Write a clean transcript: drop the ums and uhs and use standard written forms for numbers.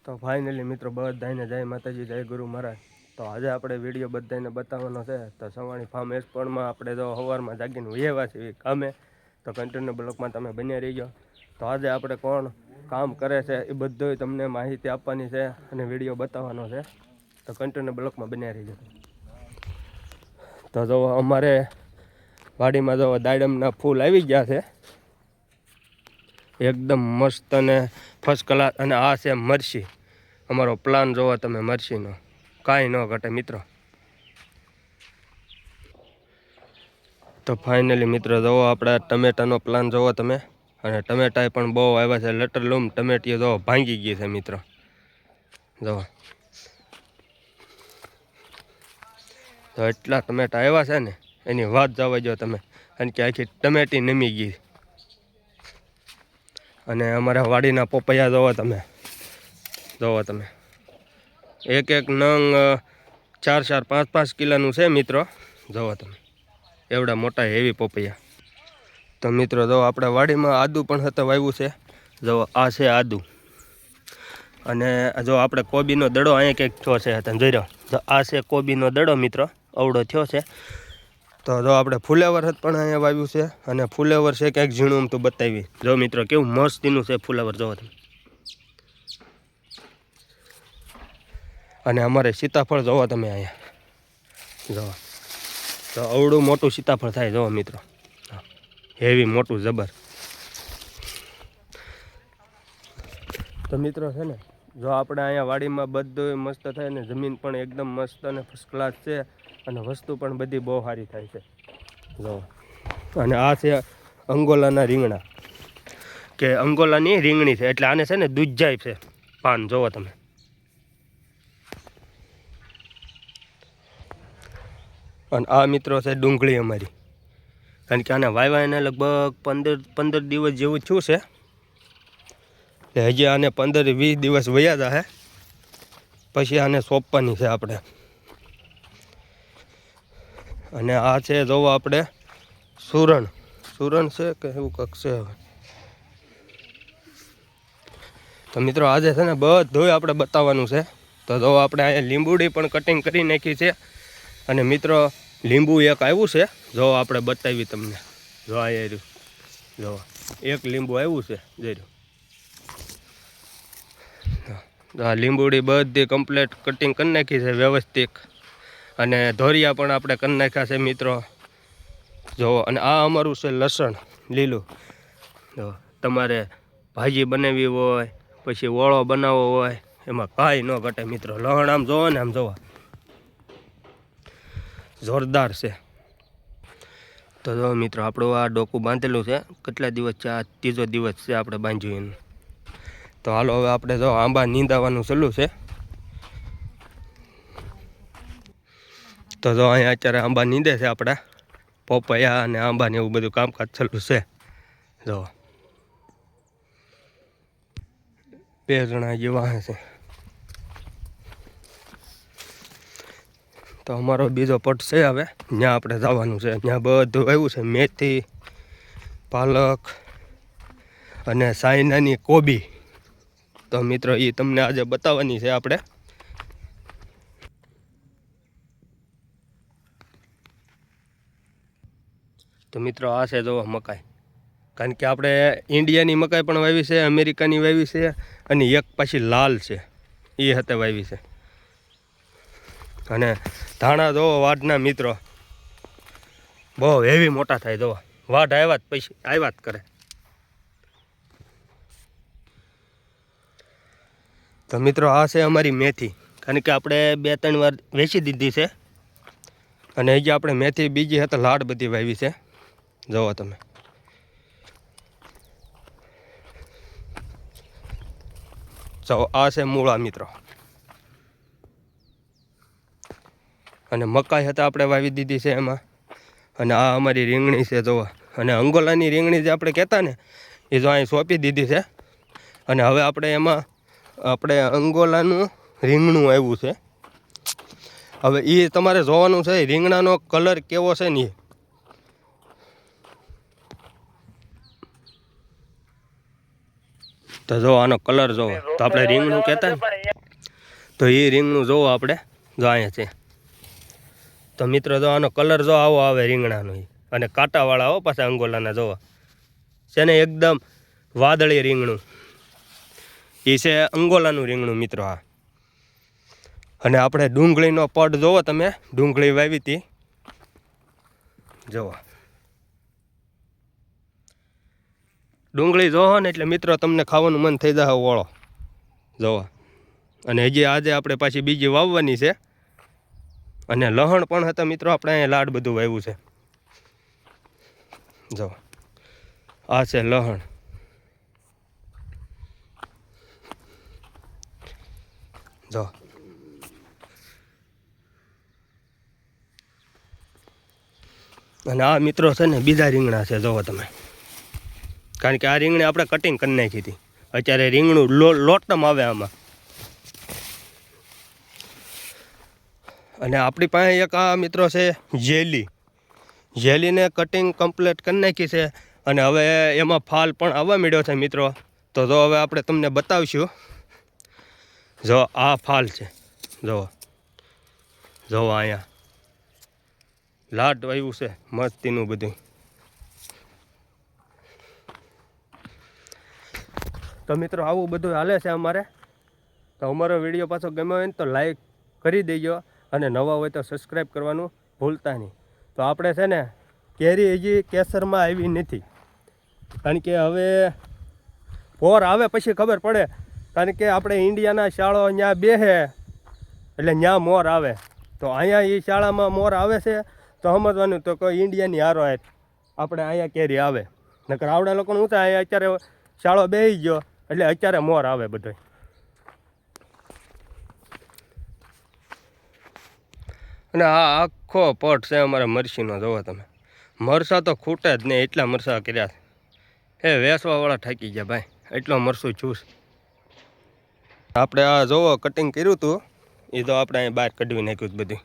તો ફાઇનલી મિત્રો બધાને જય માતાજી જય ગુરુ મહારાજ. તો આજે આપણે વિડીયો બધાને બતાવવાનો છે. તો સવાણી ફાર્મ એક્સપોર્ટમાં આપણે તો સવારમાં જાગીને વહેવા છીએ કામે. તો કન્ટિન્યુ બ્લોકમાં તમે બન્યા રહીજો. તો આજે આપણે કોણ કામ કરે છે એ બધું તમને માહિતી આપવાની છે અને વિડીયો બતાવવાનો છે. તો કન્ટિન્યુ બ્લોકમાં બન્યા રહીજો. તો જો અમારે વાડીમાં જો દાડમના ફૂલ આવી ગયા છે એકદમ મસ્ત અને ફર્સ્ટ ક્લાસ. અને આ છે મરચી. અમારો પ્લાન જોવો તમે મરચીનો, કાંઈ ન ઘટે મિત્રો. તો ફાઇનલી મિત્રો જોવો આપણે ટમેટાનો પ્લાન જોવો તમે. અને ટમેટા પણ બહુ આવ્યા છે, લટર લૂમ ટમેટીઓ જો ભાંગી ગઈ છે મિત્રો. જો તો એટલા ટમેટા આવ્યા છે ને એની વાત જવા જો તમે. કારણ કે આખી ટમેટી નમી ગઈ. અને અમારા વાડીના પોપૈયા જોવો તમે, એક એક નંગ 4-4, 5-5 કિલોનું છે મિત્રો. જોવો તમે એવડા મોટા હેવી પોપૈયા. તો મિત્રો જો આપણે વાડીમાં આદુ પણ હતા વાવ્યું છે. જો આ છે આદુ. અને જો આપણે કોબીનો દડો અહીંયા કંઈક થયો છે, તમે જોઈ રહ્યો. તો આ છે કોબીનો દડો મિત્રો, અવડો થયો છે. તો જો આપણે ફુલેવર પણ અહીંયા વાવ્યું છે. અને ફુલેવર છે ક્યાંક ઝીણું તો બતાવી. જો મિત્રો કેવું મસ્તીનું છે ફુલેવર, જોવો તમે. અને અમારે સીતાફળ જોવો તમે અહીંયા. જો તો અવડું મોટું સીતાફળ થાય જોવો મિત્રો, હેવી મોટું જબર. તો મિત્રો છે ને જો આપણે અહીંયા વાડીમાં બધું મસ્ત થાય ને, જમીન પણ એકદમ મસ્ત અને ફર્સ્ટ ક્લાસ છે. અને વસ્તુ પણ બધી બહુ સારી થાય છે. જો અને આ છે અંગોલાના રીંગણા, કે અંગોલાની રીંગણી છે. એટલે આને છે ને દૂધ જાય છે પાન, જોવો તમે. અને આ મિત્રો છે ડુંગળી અમારી. કારણ કે આને વાવ્યા એને લગભગ 15 દિવસ જેવું થયું છે. એટલે હજી આને 15-20 દિવસ વયા જશે, પછી આને સોંપવાની છે આપણે. અને આ છે જોવો આપણે સુરણ છે કે એવું કંઈક છે. હવે તો મિત્રો આજે છે ને બધું આપણે બતાવવાનું છે. તો જો આપણે અહીંયા લીંબુડી પણ કટિંગ કરી નાખી છે. અને મિત્રો લીંબુ એક આવ્યું છે, જો આપણે બતાવી તમને. જો અહીંયા રહ્યું, જો એક લીંબુ આવ્યું છે, જોઈ રહ્યું. આ લીંબુડી બધી કમ્પ્લીટ કટિંગ કરી નાખી છે વ્યવસ્થિત. અને ધોરિયા પણ આપણે કરી નાખ્યા છે મિત્રો. જો અને આ અમારું છે લસણ લીલું. જો તમારે ભાજી બનાવવી હોય, પછી ઓળો બનાવવો હોય, એમાં કાંઈ ન ઘટે મિત્રો. લસણ આમ જોવો ને, આમ જોવો જોરદાર છે. તો જો મિત્રો આપણું આ ડોકું બાંધેલું છે. કેટલા દિવસ છે? આ 3જો દિવસ છે આપણે બાંધ્યું એનું. તો હાલો હવે આપણે જો આંબા નીંદાવાનું ચાલુ છે. તો જો અહીંયા અત્યારે આંબા નીંદે છે આપણા પોપૈયા અને આંબા ને એવું બધું કામકાજ ચાલુ છે. જો 2 જણા જેવા છે. તો અમારો બીજો પટ છે, હવે ત્યાં આપણે જવાનું છે. ત્યાં બધું આવ્યું છે, મેથી, પાલક અને સાયનાની કોબી. તો મિત્રો એ તમને આજે બતાવવાની છે આપણે. તો મિત્રો આ છે જોવો મકાઈ. કારણ કે આપણે ઇન્ડિયાની મકાઈ પણ વાવી છે, અમેરિકાની વાવી છે, અને એક પાછી લાલ છે એ હતે વાવી છે. અને ધાણા જોવો વાઢના મિત્રો, બહુ હેવી મોટા થાય. જોવો વાઢ આવ્યા જ પછી આવ્યા જ કરે. તો મિત્રો આ છે અમારી મેથી. કારણ કે આપણે 2-3 વાર વેચી દીધી છે. અને હજી આપણે મેથી બીજી હતી લાડ બધી વાવી છે. જોવો તમે. જો આ છે મૂળા મિત્રો. અને મકાઈ હતા આપણે વાવી દીધી છે એમાં. અને આ અમારી રીંગણી છે જોવો. અને અંગોલાની રીંગણી જે આપણે કહેતા ને, એ જો અહીં સોંપી દીધી છે. અને હવે આપણે એમાં અંગોલાનું રીંગણું આવ્યું છે. હવે એ તમારે જોવાનું છે રીંગણાનો કલર કેવો છે ને. તો જો આનો કલર જોવો તો આપણે રીંગણું કહેતા ને, તો એ રીંગણું જોવો આપણે, જો અહીંયા છે. તો મિત્રો જો આનો કલર જો આવો આવે રીંગણાનો, અને કાંટાવાળા હો પાછા અંગોલાના જોવા છે ને, એકદમ વાદળી રીંગણું એ છે અંગોલાનું રીંગણું મિત્રો આ. અને આપણે ડુંગળીનો પડ જોવો તમે, ડુંગળી વાવી હતી જોવો, ડુંગળી જોવો ને એટલે મિત્રો તમને ખાવાનું મન થઈ જાય ઓળો જોવો. અને હજી આજે આપણે પાછી બીજી વાવવાની છે. અને લહણ પણ હતા મિત્રો, આપણે અહીંયા લાડ બધું વાવ્યું છે જો. આ છે લહણ, જો. અને આ મિત્રો છે ને બીજા રીંગણા છે જોવો તમે, કારણ કે આ રીંગણી આપણે કટિંગ કરી નાખી હતી. અત્યારે રીંગણું લોટમ આવે આમાં. અને આપણી પાસે એક આ મિત્રો છે જેલી, જેલીને કટિંગ કમ્પ્લીટ કરી નાખી છે. અને હવે એમાં ફાલ પણ આવવા માંડ્યો છે મિત્રો. તો જો હવે આપણે તમને બતાવશું. જો આ ફાલ છે, જો જો અહીંયા લાટ વાવ્યું છે મસ્તીનું બધું. તો મિત્રો આવું બધું હાલે છે અમારે. તો અમારો વિડીયો પાછો ગમ્યો હોય ને તો લાઈક કરી દેજો, અને નવા હોય તો સબસ્ક્રાઈબ કરવાનું ભૂલતા નહીં. તો આપણે છે ને કેરી હજી કેસરમાં આવી નથી, કારણ કે હવે પોર આવે પછી ખબર પડે. કારણ કે આપણે ઇન્ડિયાના શાળો ત્યાં બેસે એટલે ત્યાં મોર આવે. તો અહીંયા એ શાળામાં મોર આવે છે તો સમજવાનું તો કોઈ ઇન્ડિયાની હારો આપણે અહીંયા કેરી આવે. નકર આવડા લોકોને ઊંચા અહીંયા અત્યારે શાળો બેસી ગયો એટલે અત્યારે મોર આવે બધો. અને આ આખો પટ છે અમારા મરસીનો, જોવો તમે. મરસા તો ખૂટે જ નહીં, એટલા મરસા કર્યા છે. વેસવાવાળા થાકી ગયા ભાઈ, એટલો મરસું ચૂસ. આપણે આ જોવો કટિંગ કર્યું હતું એ તો આપણે અહીં બહાર કઢવી નાખ્યું બધું.